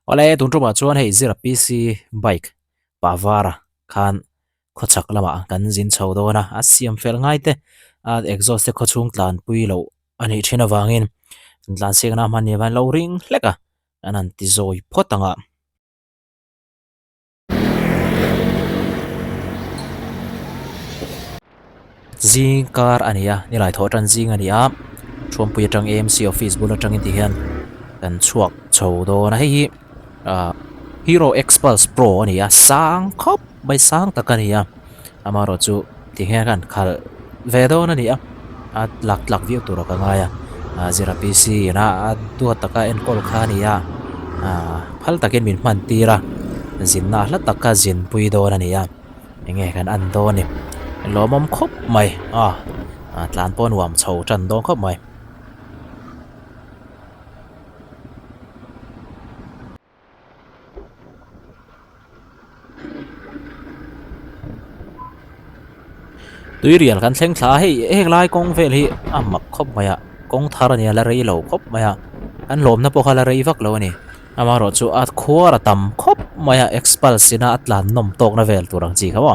Ole tun tuma chuan hei zira PC bike Pavara khan khawchhak lama kan zin chho do na a siam fel ngai te a exhaust te khawchhung tlan pui lo ani thina wangin tlan sek na man ne ban lo ring hleka anan ti zoi photanga zing car ania ni lai tho tan zing ania thum pui atang AMC office bula tang in ti hian kan chuak chho do na hei Hero X Pulse Pro ania sang khop bai sang takania amaro chu ti hian kan khal ve do na nia at lak view tur ka ngaya zira PC na tu taka en kol khania phal takin min man tira zin na hla taka zin pui do na nia enge kan an do ni lawmawm khop mai tlan pon wam chho tan do khop mai tui rial kan thleng thla hei heng lai kong vel hi amak khop maya kong thar ania la rei lo khop maya an lom na pokhala rei vak lo ni amaro chu at khuara tam khop maya expulse ina atlan nom tok na vel turang chi khawa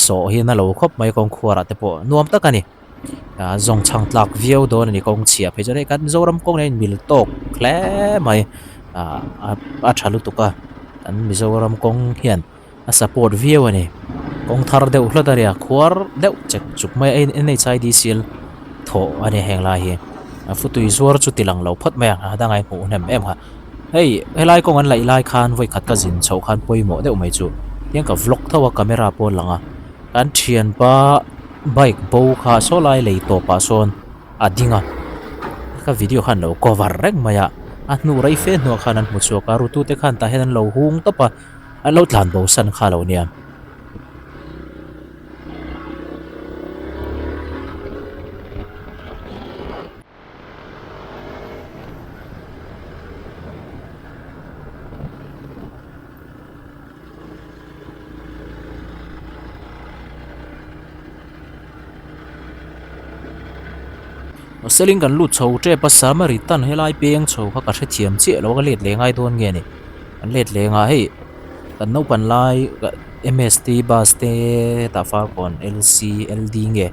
so hi na lo khop mai kong khuara te po nuam takani zong chang tlak view do ni kong chia phe jare kan zoram kong nei mil tok khle mai a thalu tuka an mizoram kong hian a support view ani kong thar deuh hlataria khuar deuh chek chuk mai nei chai di sil tho ani heng lai hi futui zuar chu tilang lo phat mai dangai hmuh nem em ha hei helai kong an lai lai khan voi khat ka zin chho khan poimo deuh mai chu yang ka vlog thawa camera pon langa kan thian pa bike bo kha so lai lei to pa son adinga ka video khan lo cover rek maya a nu rai fe no khan an mu chu ka ru tu te khan ta hen lo hung to pa a lo tlan bo san kha lo niam seling kan lut chho tre pa samari tan helai peng chho kha ka the thiam che lo ka let le ngai don nge ni an let le nga hei kan no pan lai MST bus te ta far kon LC LD nge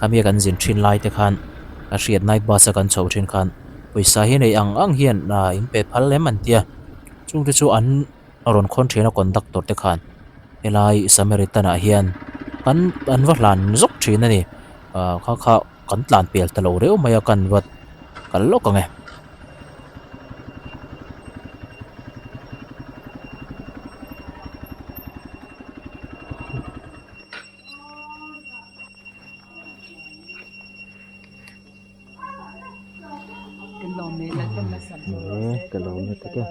kamia kan zin thin lai te khan ka riat night bus kan chho thin khan poisa hi nei ang hian na in pe phal lem an tia chung te chu an aron khon thena conductor te khan helai samaritan a hian an va hlan zok thin ani kha kan tlan pel talo reu maya kan wat kal lo ka nge kilometer ke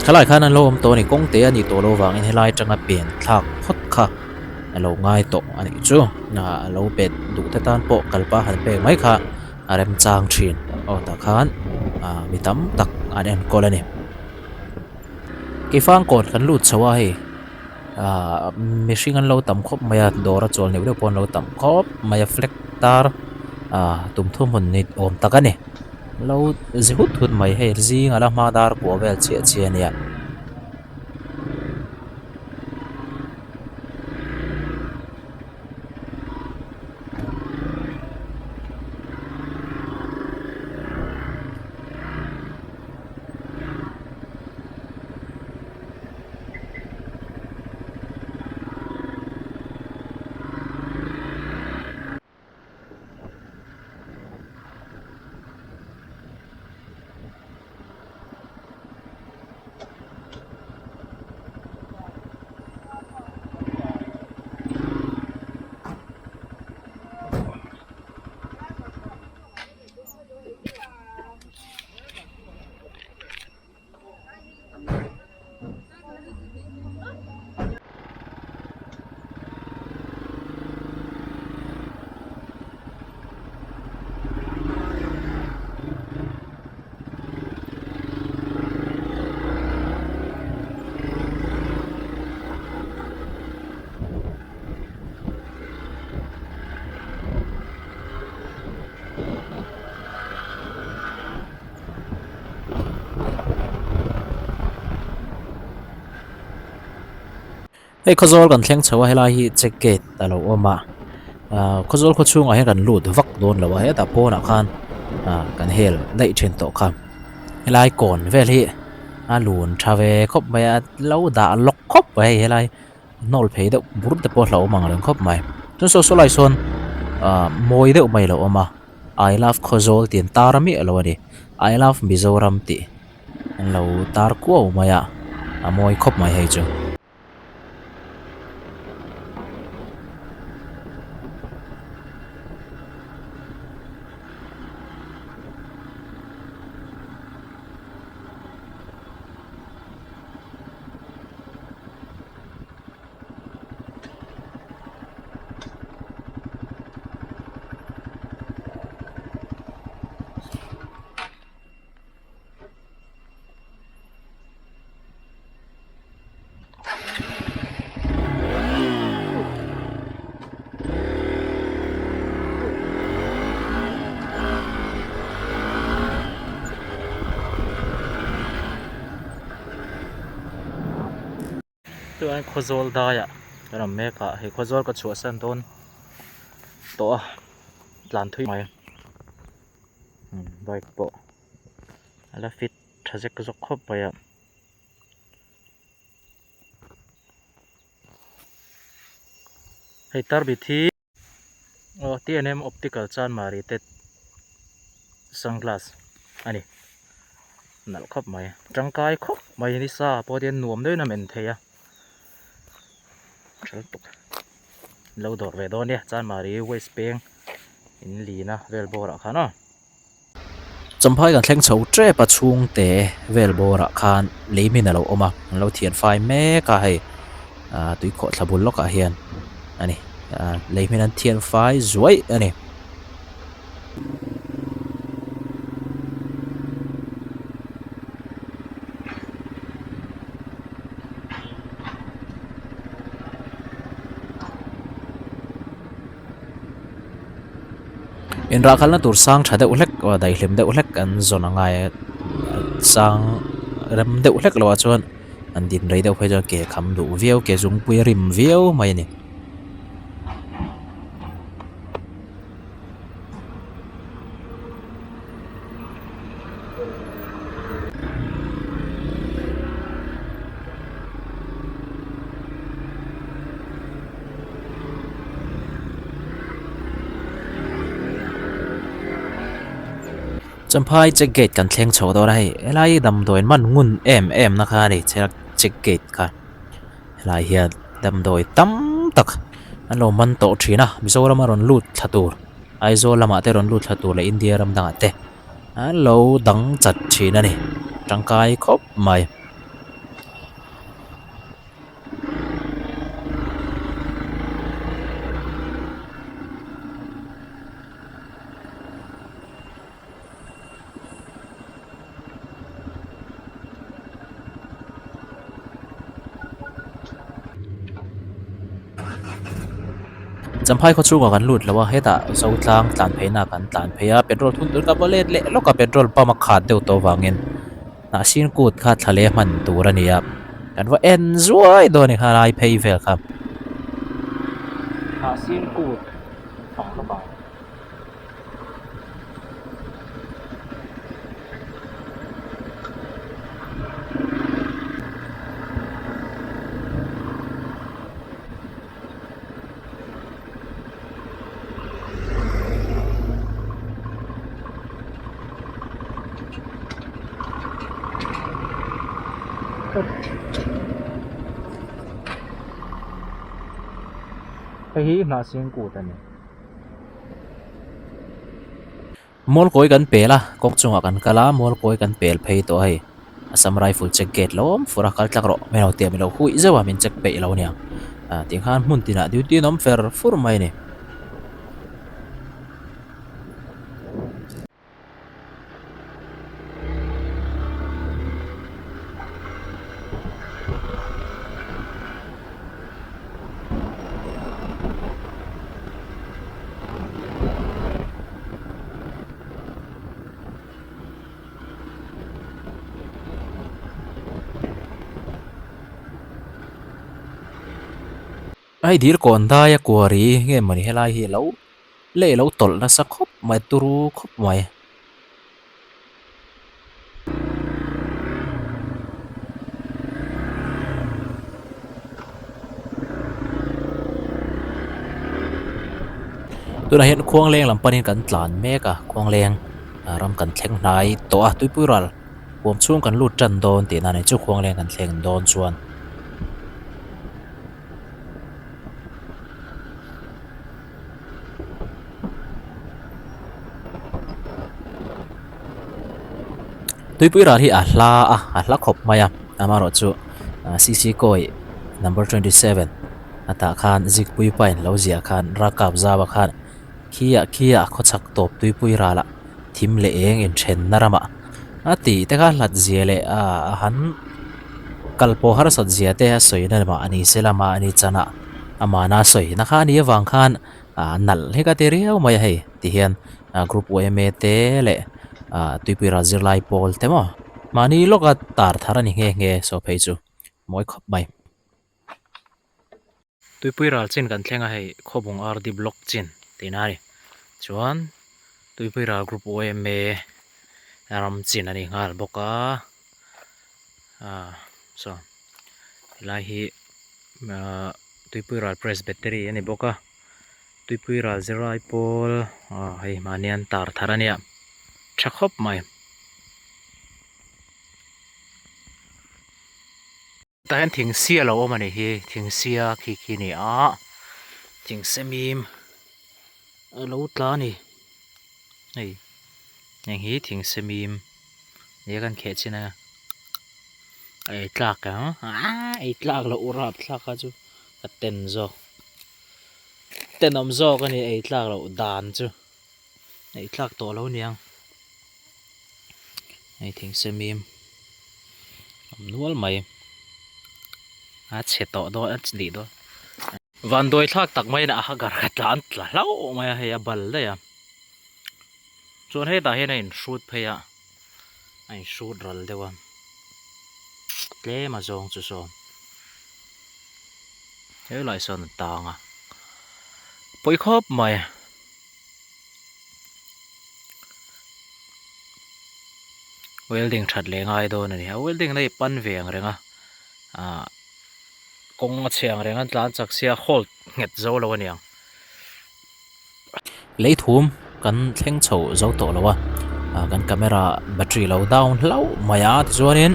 khalai khan an lo om to ni kong te ani to lo wang in helai tanga pen thak phot kha alo ngai to ani chu na lo pet du te tan po kalpa han pe mai kha arem chang thin o ta khan mi tam tak an en kolani ki fang kon kan lut chawa he mishing an lo tam khop maya dora chol ne le pon lo tam khop maya flek tar tum thum hun ni om takani lo zihut hut mai he zing ala ma dar ko vel che che ania เฮ้ยขจรกันเที่ยงเช้าให้ลายแจ็คเก็ตแต่เราว่ามาขจรเขาช่วงให้กันลูดวักโดนเราให้แต่พอนักขันกันเฮลได้เช่นโตครับให้ลายก่อนเวลี่ลูนชาเวคบไปเราด่าล็อกคบไปให้ลายนอลเพย์เดบุรุษแต่พอเรามังเรื่องคบไหมจนโซโซไลซอนมวยเดอไม่เราว่ามา I love ขจรตีนตารามิเราวันนี้ I love มิโซรัมตีเราตาร์กัวมาอ่ะมวยคบไม่ให้จู ตัวไอ้โคจรได้อะเราเมกะเฮ้โคจรก็ชัวร์สันโดนตัวหลานทุยไหมใบโปะแล้วฟิตถ้าจะก็จะครบไปอะให้ตาร์บิทีโอ้ที่อันนี้มันออปติคอลจานมารีเต็ดซันกลาสอันนี้นั่นครบไหมจังกายครบไหมนี่ซาพอเดียนหนวมด้วยนะเมนเทียฉันตกเราดอดเวดอนเนี่ยจานมารีเวสเปงอินลีนะเวลโบระค่ะเนาะจำพายกันแข่งเฉาเจ้ประชุงเตะเวลโบระคานลีมินเราออกมาเราเทียนไฟแม่ก็ให้ตุยโคตรบุลล็อกเฮียนอันนี้ลีมินันเทียนไฟสวยอันนี้อินรักขันนั้นตัวสร้างชาเดอุเล็กว่าได้เห็นเดอุเล็กอันส่วนง่ายสร้างเริ่มเดอุเล็กแล้วว่าชวนอันดินไรเดาไปจะเกี่ยคำดูวิวเกี่ยจงปุยริมวิวไม่เนี่ยจำพายจะเกตกันเชียงโฉดอะไรไล่ดำโดยมันงุนเอ็มนะคะนี่เช็คจะเกตค่ะไล่เฮียดำโดยตั้มตักอันเรามันโตชีนะมิโซรามารอนลูดทัตูไอโซลามาเตรอนลูดทัตูเลยอินเดียรำดังเตะอันเราดังจัดชีนะนี่ร่างกายครบไหม จำพายเขาชูกกันหลุดแล้วว่าให้ตาเสาทางตานเพนักันตานเพยเป็นรถทุนตัวกับเล่เละแล้วก็เป็นรถปามาขาดเดียวตัววางเงินน่าชินกูดขาดทะเลมันตัวนี้ครับกันว่าเอ็นจอยโดนอีกอะไรเพย์เวลครับน่าชินกูดสองกระบะเฮ้ยน่าชินกูดอันนี้มอลโกยกันเปล่าก๊กจงกันกะลามอลโกยกันเปลเพย์ตัวให้สมัยฟูลเจ็คเก็ตล้อมฟูรักกัลตักรอไม่เอาเตียไม่เอาคุยจะว่ามันเจ็คเปย์เราเนี่ยติงฮันมุนตินะดิวตี้น้องเฟอร์ฟูร์ไม่เนี่ย ai dir kon da ya kwari nge mani helai hi lo le lo tol na sa khop mai turu khop mai tuna hiện khuang leng lam panin kan tlan me ka khuang leng ram kan thleng nai to a tuipui ral bom chung kan lut tan don ti na nei chu khuang leng kan thleng don chuan tuipui ral hi a hla khop mai a amaro chu cc koi number 27 ata khan zik pui pain lo zia khan rakap zawa khan khia khawchhak top tuipui rala thim le eng in then narama ati te kha hlat zia le a han kalpo har sat zia te soi na ma ani selama ani chana amana soi na kha ni wang khan nal he ka te riau mai hei ti hian group OMA te le tuipui ra zirlai pol te mo mani loka tar thara ni nge so phei chu moi khop mai tuipui ral chin kan thlenga hei khobung RD block chin tinari chuan tuipui ral group OMA ram chin ani ngal boka so lai hi tuipui ral presbytery ani boka tuipui ral zirlai pol hei manian tar tharania thakop mai ta hian thing sia lo awm ani hi thing sia khi ni a thing semim lo tla ni hei heng hi thing semim ne kan khe china ai tlak ka ai tlak lo urap tlak ka chu ka ten zo tenom zo ka ni ai tlak lo dan chu ai tlak to lo niang ai thing semim nual mai che to do li do van doi thak tak mai na ha gar khat lan tla lo mai he bal da ya chon he da he na in shoot phe ya ai shoot ral dewa tle ma zong chu so he lai son tanga poi khop mai welding that le ngai do na ni welding nei pan veng renga kong chiang rengan tlan chak sia hol nget zo lo aniang lấy thum kan thleng chho zo to lawa kan camera battery lo down lo maya ti chuanin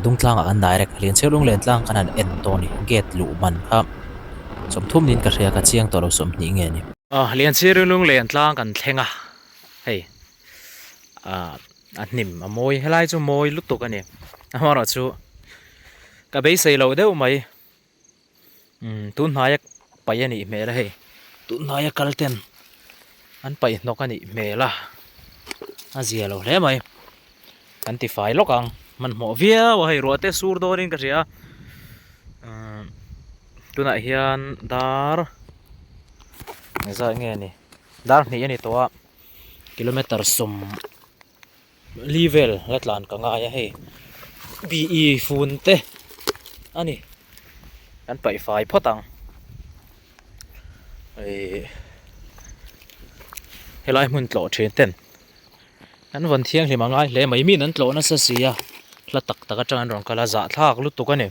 dung tlang kan direct lian cheu lunglen tlang kan an en to ni gate lu man kha som thum nin ka hria ka chiang to lo som ni nge ni lian cheu lunglen tlang kan thlenga hei nim a moi helai chu moi lutuk ani amara chu ka bei sei lo deuh mai tun hnayak pai ani hmel hei tun hnayak kalten an pai hnok ani hmela a zia lo hle mai kan ti fai lokang man mo via wa hei ruate sur dorin ka ria tuna hian dar za nge ni dar ni ani to kilometer som level latlan ka nga ya hei BE fun te ani an pai fai photang helai mun tlo thin ten an van thiang hlima ngai hle mai min an tlo na sa sia hla tak taka tang ron kala za thak lu tu ka ni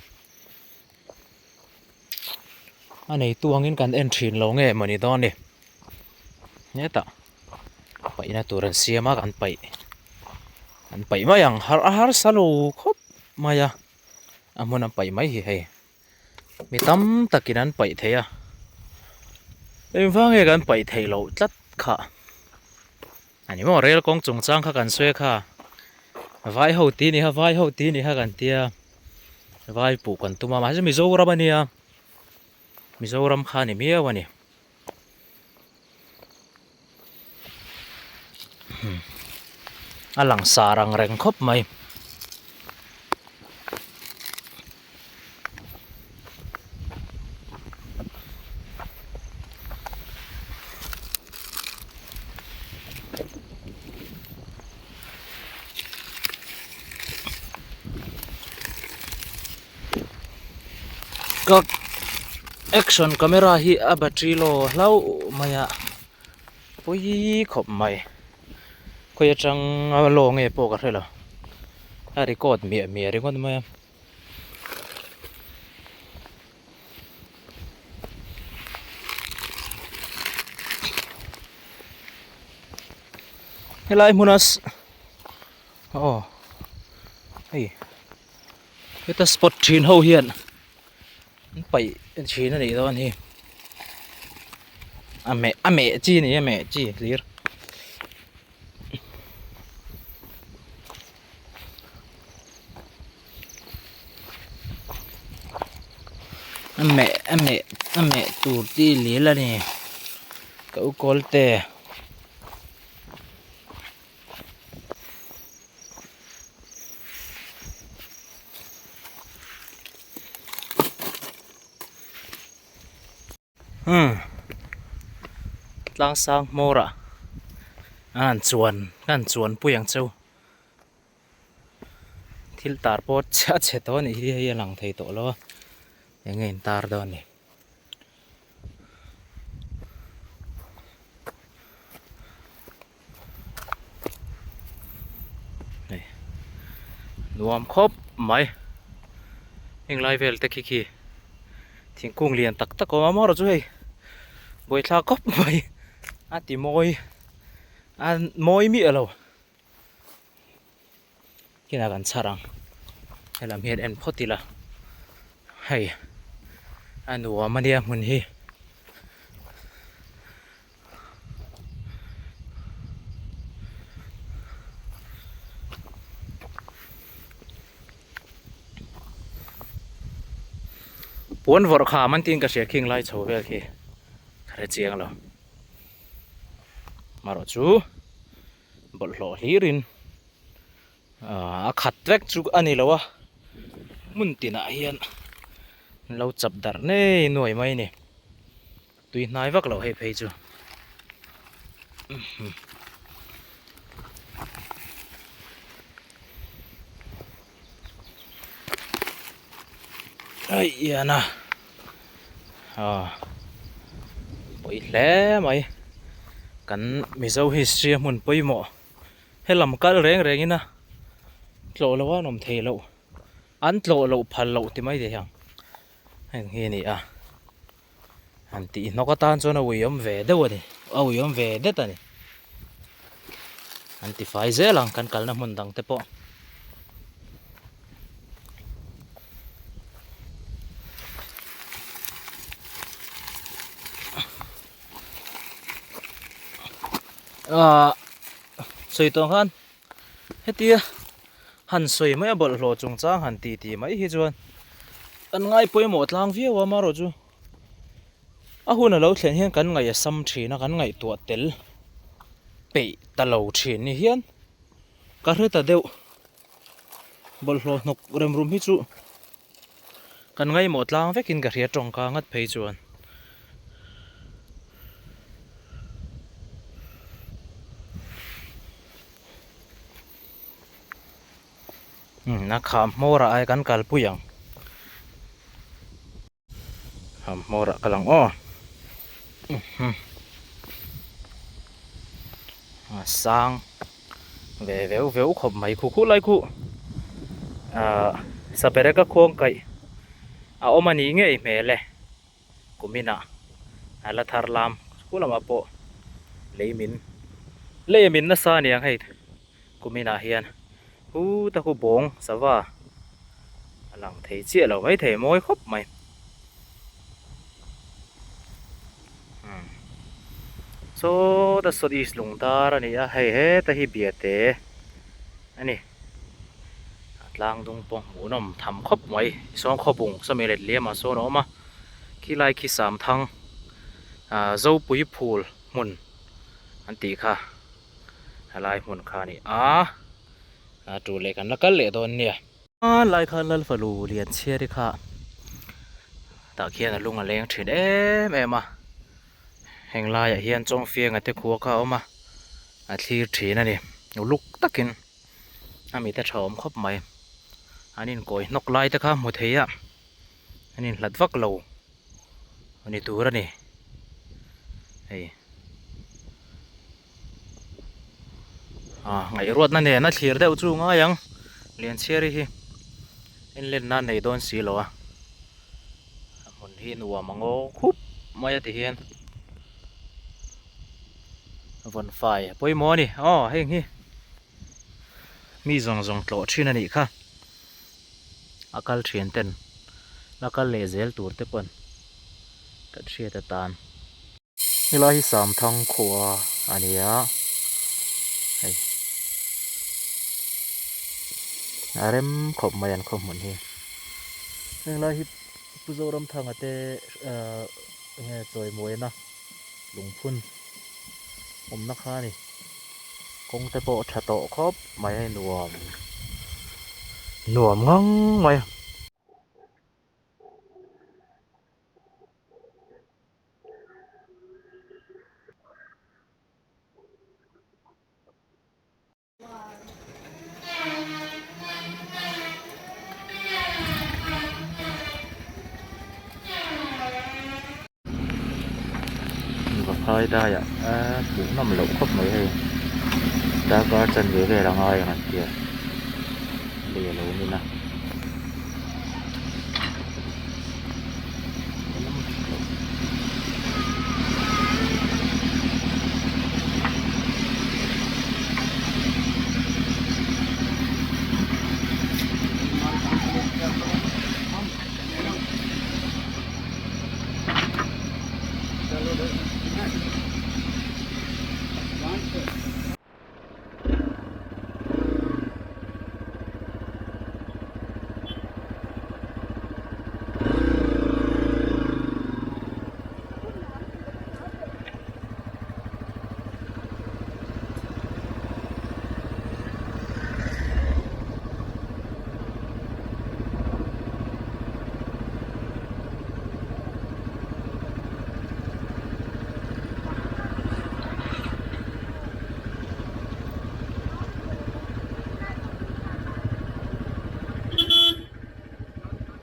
anei tuangin kan en thin lo nge mani don ni neta pai na turan siama kan pai mayang har salo khop maya amon an pai mai hi hei mi tam takin an pai theya em vange kan pai thei lo tlat kha ani mo rel kong chung chang kha kan swe kha vai ho ti ni ha kan tia vai pu kan tuma ma mi zo ra bania Mizoram kha ni mia wani alang sarang reng khop mai action camera hi a battery lo hlau maya pui khop mai khoi atang a lo nge po ka hrelo a record mi ringon maya helai munas oh hey kita spot thin ho hian pai thin ani don hi ame chi ni ame chi clear ame tu ti li la ni cậu col te lang sang mora an chuan puyang châu thil tar pot cha che to ni hi lang thei to lo engin tar do ni này nuam khop mai eng lai vel te khi thing kung lian tak tak ko ma ro chu hei boi thla kop mai a ti moi an moi mi alo kina kan charang helam hian en photila hei anu amania mun hi puan vor kha man tin ka sia king lai chho vel khi khare chiang lo maro chu bol hlo hlirin a khat vek chu ani lowa mun tina hian lo chap dar nei noi mai ni tui hnai vak lo hei phei chu ai yana boi hle mai kan mizo history mun poimo helam kal reng ina tlo lawa nom thei lo an tlo lo phal lo ti mai de yang heng hi ni a an ti nokatan chona wiom ve de wani a wiom ve de ta ni an ti fai zelang kan kalna mun dang te po soi tong han hetia han soi mai bol hlo chung chang han ti mai hi chuan an ngai poimo tlang viawa ma ro chu a hun a lo thlen hian kan ngai sam thina kan ngai tu tel pe ta lo thin ni hian ka hreta deuh bol hlo nok rem rum hi chu kan ngai mo tlang vekin ka hria tong ka ngat phei chuan na kham mora ai kan kal puyang kham mora kalang o sang ve veu khop mai khu lai khu sapere ka khong kai a omani nge mele kumina ala tharlam kulama po leimin na sa niang hei kumina hian ta khu bong sawa alang thei chia lo mai thei moi khop mai so ta sot is lung tar ani a hei he ta hi biate ani atlang dung pong munom tham khop mai song khopung samelet lema so no ma khi lai khi sam thang zo pui phul mun an ti kha halai mun kha ni tu le kan la kal le don nia lai kha lal falu lian chiari kha ta khian lunga leng thin em a heng lai a hian chong fiang ate khuwa kha oma a thlir thin ani luk takin ami ta thawm khop mai anin koi nok lai ta kha mu theia anin hlat vak lo นี่ตัวละนี่เฮ้ยไงรถนั่นเนี่ยน่าเชียร์ได้อุจุงยังเลียนเชียร์ฮีเอ็นเล่นนั่นในโดนสีหรอคนที่หนัวมังโง่คุบไม่ได้เห็นวันไฟปอยหมอนี่เฮ้ยฮีมีจงโตชินันนี่ค่ะอากาศเชียนเต็นแล้วก็เลเซลตัวเตปนกัดเชียร์ตานนี่เราที่สามทั้งขวาอันนี้เฮ้ยอะไรมขบมายันขบเหมือนที่นี่เราที่ผู้โจรมทางอาเตเนี่ยจอยมวยนะลุงพุ่นนักฆ่านี่คงแต่โปะชะโตครบไม่ให้หนวมงั้งไหมก็พายได้บุกน้ำหลงครบไม่ให้แต่ก็จันเวลาง่ายกันเดียวเดี๋ยวรู้นี่นะ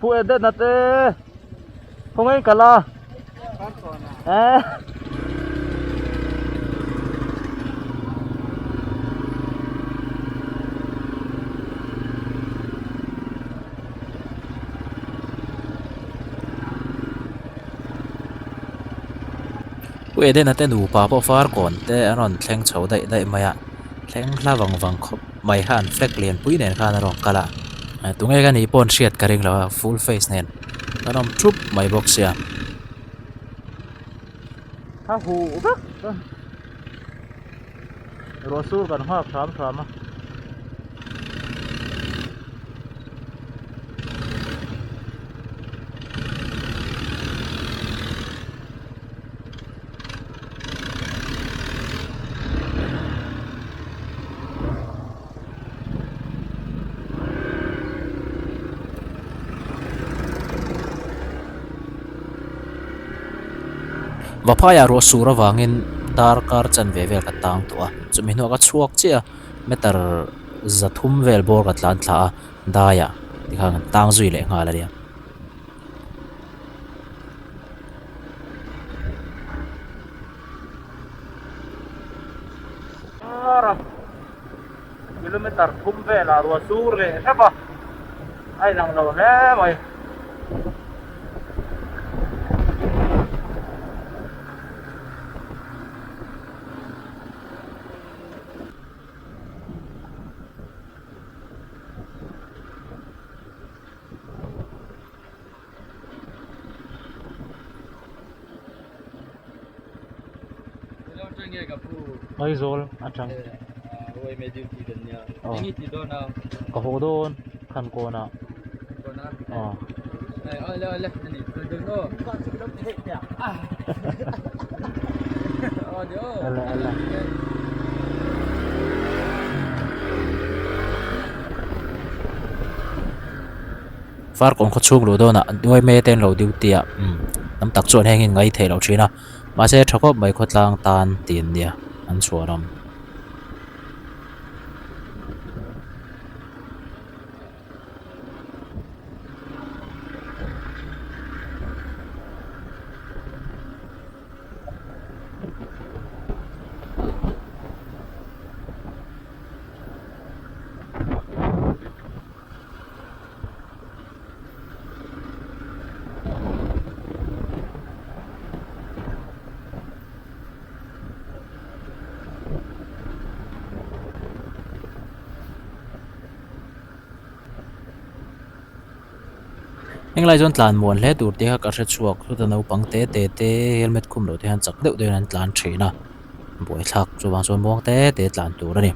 ผู้เอ็ดเด็ดนะเต้คงไงกันล่ะผู้เอ็ดเด็ดนะเต้หนูป่าพอฟาร์ก่อนเต้อันนั้นแทงเฉาได้ไหมแทงลาวังคบไม่หันเฟกเลียนปุ้ยเนี่ยข้านะรองกันละตรงไอ้กันนี่ปนเชียดกระเริงแล้ว full face เนี่ยแล้วน้ำชุบไม่บอกเสียถ้าหูบักรอสู้กันห้าพร้อมว่าพ่อยารสูระวังอินดาร์การจันเวลกับตังตัวจะมีหัวกับชวกเจ้าไม่แต่จะทุ่มเวลบอลกับหลานท้าได้ที่ข้างตังจุยเลี้ยงอะไรเนี่ยกิโลเมตรทุ่มเวลารัวสูเลยใช่ปะไอ้หลังเราเนี่ยไม่ไอ้โซลอาจารย์โอ้ยไม่ดูที่เดินเนี่ยนี่ที่โดนเอาก็โหโดนขันโกนะโดนนะเลยนี่เดินโน่ก็จะโดนเตะเนี่ยเดี๋ยวอะไรฟาร์กอนเขาชุกรู้ด้วยนะด้วยเมเทนเราดิวเตียน้ำตักส่วนแห้งยังไงเทเราชีนะมาเสร็จเขาก็ไม่ขดลางตานตีนเดียอันชัวร์ Anh lại chọn tlan muôn lẽ tụt đi các sẽ chuộc tụt nấu bằng té helmet khum đầu thì hắn chắc đệu đến hắn tlan chỉ na buổi thắc cho bằng số muông té tlan tụt rồi nè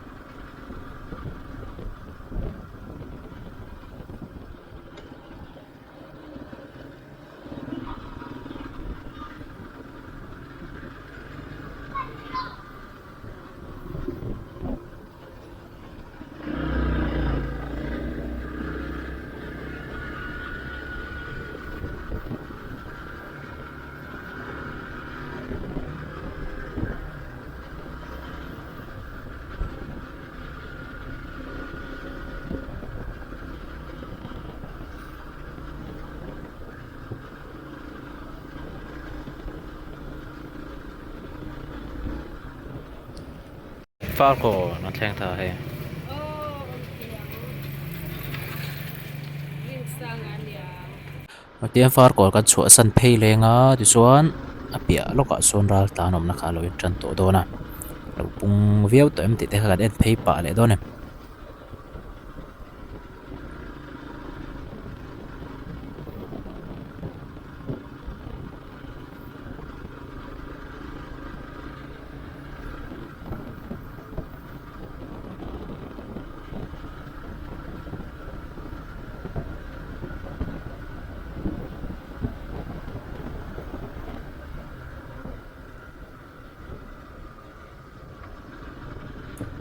phá cổ nó thèn thà hay mà tiếng phá cổ cái chỗ sân pay lên á thì xuân à bịa lúc cả xuân ra ta nằm nó khá là chân tổ đó nè lúc bung viết tụi em thì thấy cái đèn pay bả lại đó nè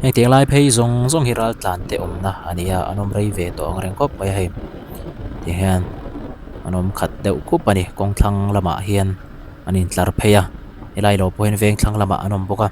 anh tiếng lai pay zong zong hiral tlan te na anh à anh rei về tổ anh cop bay hay thì hen anh khát đậu cúp anh con thăng lama hiền anh tlar pay à lai lo point veng thăng lama anh boka